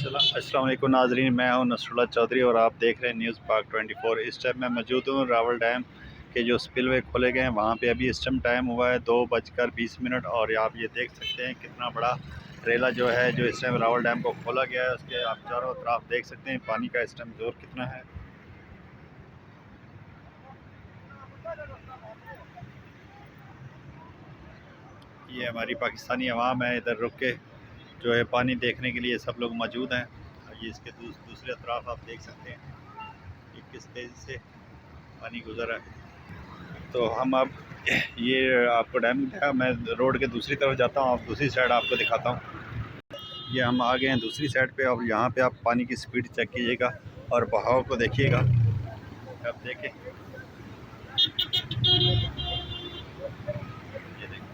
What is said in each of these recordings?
अस्सलाम वालेकुम नाजरीन, मैं हूं नसरुल्लाह चौधरी और आप देख रहे हैं न्यूज़ पाक 24। इस टाइम मैं मौजूद हूं रावल डैम के जो स्पिलवे खोले गए हैं वहां पे। अभी इस टाइम टाइम हुआ है 2:20 और आप ये देख सकते हैं कितना बड़ा ट्रेला जो है जो इस टाइम रावल डैम को खोला गया है उसके आप चारों तरफ देख सकते हैं पानी का इस टाइम जोर कितना है। ये हमारी पाकिस्तानी अवाम है, इधर रुक के जो है पानी देखने के लिए सब लोग मौजूद हैं। ये इसके दूसरे तरफ आप देख सकते हैं कि किस तेज़ी से पानी गुजर रहा है। तो हम अब ये आपको डैम दिखा, मैं रोड के दूसरी तरफ जाता हूँ, आप दूसरी साइड आपको दिखाता हूँ। ये हम आ गए हैं दूसरी साइड पे। अब यहाँ पे आप पानी की स्पीड चेक कीजिएगा और बहाव को देखिएगा। अब देखें, ये देखें,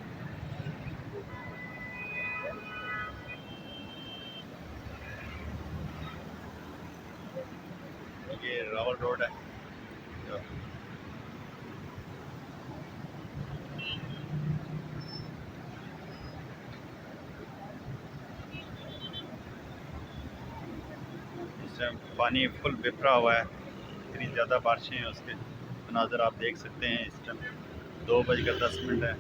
ये रावल रोड है। इस टाइम पानी फुल बिखरा हुआ है, इतनी ज़्यादा बारिशें हैं, उसके मनाज़र आप देख सकते हैं। इस टाइम 2:10 है।